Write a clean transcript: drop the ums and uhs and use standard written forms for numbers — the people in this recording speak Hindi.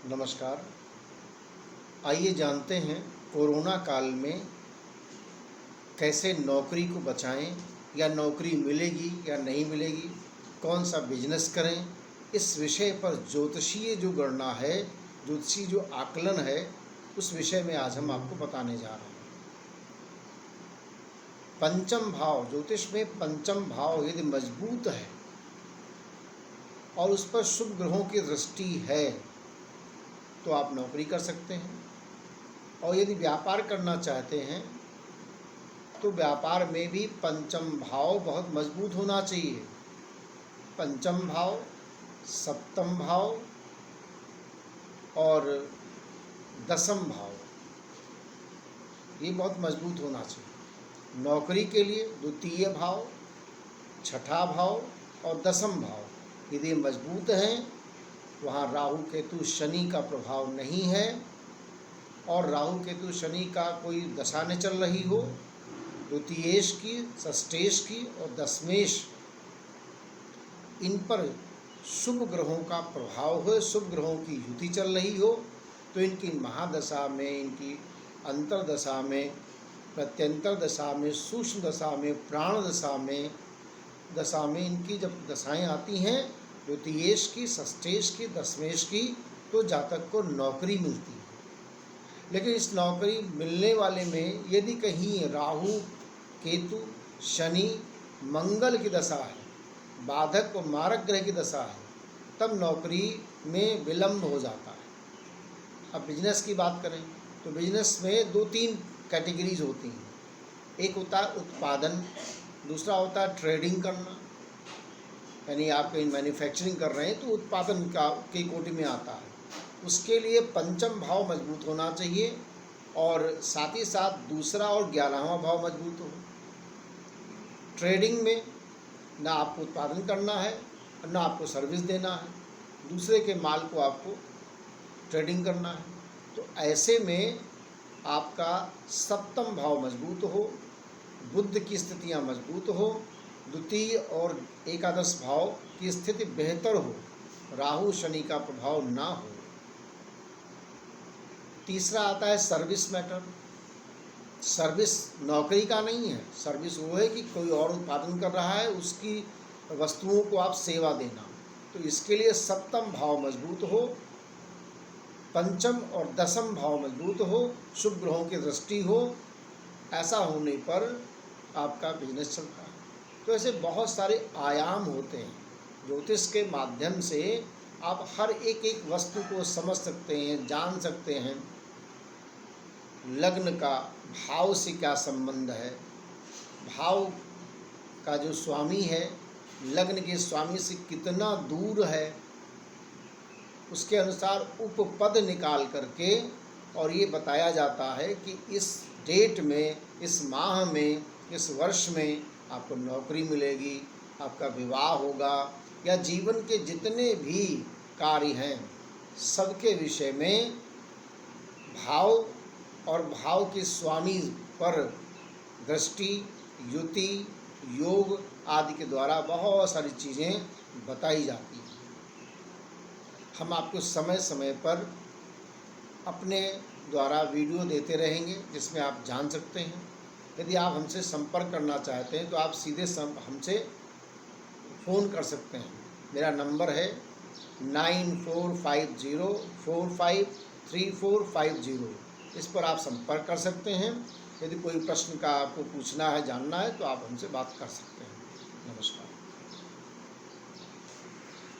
नमस्कार। आइए जानते हैं कोरोना काल में कैसे नौकरी को बचाएं या नौकरी मिलेगी या नहीं मिलेगी, कौन सा बिजनेस करें। इस विषय पर ज्योतिषीय जो गणना है, ज्योतिषीय जो आकलन है, उस विषय में आज हम आपको बताने जा रहे हैं। पंचम भाव, ज्योतिष में पंचम भाव यदि मजबूत है और उस पर शुभ ग्रहों की दृष्टि है तो आप नौकरी कर सकते हैं। और यदि व्यापार करना चाहते हैं तो व्यापार में भी पंचम भाव बहुत मजबूत होना चाहिए। पंचम भाव, सप्तम भाव और दसम भाव ये बहुत मजबूत होना चाहिए। नौकरी के लिए द्वितीय भाव, छठा भाव और दसम भाव यदि मजबूत हैं, वहाँ राहु केतु शनि का प्रभाव नहीं है और राहु केतु शनि का कोई दशा न चल रही हो, द्वितीयेश की, षष्ठेश की और दशमेश इन पर शुभ ग्रहों का प्रभाव हो, शुभ ग्रहों की युति चल रही हो, तो इनकी महादशा में, इनकी अंतरदशा में, प्रत्यंतर दशा में, सूक्ष्म दशा में, प्राण दशा में इनकी जब दशाएं आती हैं, द्वितीयेश की, षष्ठेश की, दशमेश की, तो जातक को नौकरी मिलती है। लेकिन इस नौकरी मिलने वाले में यदि कहीं राहु केतु शनि मंगल की दशा है, बाधक और मारक ग्रह की दशा है, तब नौकरी में विलंब हो जाता है। अब बिजनेस की बात करें तो बिजनेस में दो तीन कैटेगरीज होती हैं। एक होता है उत्पादन, दूसरा होता है ट्रेडिंग करना, यानी आप कहीं मैन्युफैक्चरिंग कर रहे हैं तो उत्पादन की कोटि में आता है। उसके लिए पंचम भाव मजबूत होना चाहिए और साथ ही साथ दूसरा और 11वां भाव मजबूत हो। ट्रेडिंग में ना आपको उत्पादन करना है और ना आपको सर्विस देना है, दूसरे के माल को आपको ट्रेडिंग करना है। तो ऐसे में आपका सप्तम भाव मजबूत हो, बुध की स्थितियाँ मजबूत हो, द्वितीय और एकादश भाव की स्थिति बेहतर हो, राहु शनि का प्रभाव ना हो। तीसरा आता है सर्विस मैटर। सर्विस नौकरी का नहीं है, सर्विस वो है कि कोई और उत्पादन कर रहा है, उसकी वस्तुओं को आप सेवा देना। तो इसके लिए सप्तम भाव मजबूत हो, पंचम और दसम भाव मजबूत हो, शुभ ग्रहों की दृष्टि हो, ऐसा होने पर आपका बिजनेस चलता है। तो ऐसे बहुत सारे आयाम होते हैं। ज्योतिष के माध्यम से आप हर एक वस्तु को समझ सकते हैं, जान सकते हैं। लग्न का भाव से क्या संबंध है, भाव का जो स्वामी है लग्न के स्वामी से कितना दूर है, उसके अनुसार उपपद निकाल करके और ये बताया जाता है कि इस डेट में, इस माह में, इस वर्ष में आपको नौकरी मिलेगी, आपका विवाह होगा, या जीवन के जितने भी कार्य हैं सबके विषय में भाव और भाव के स्वामी पर दृष्टि, युति, योग आदि के द्वारा बहुत सारी चीज़ें बताई जाती हैं। हम आपको समय समय पर अपने द्वारा वीडियो देते रहेंगे जिसमें आप जान सकते हैं। यदि आप हमसे संपर्क करना चाहते हैं तो आप सीधे हमसे फ़ोन कर सकते हैं। मेरा नंबर है 9450453450। इस पर आप संपर्क कर सकते हैं। यदि कोई प्रश्न का आपको पूछना है, जानना है, तो आप हमसे बात कर सकते हैं। नमस्कार।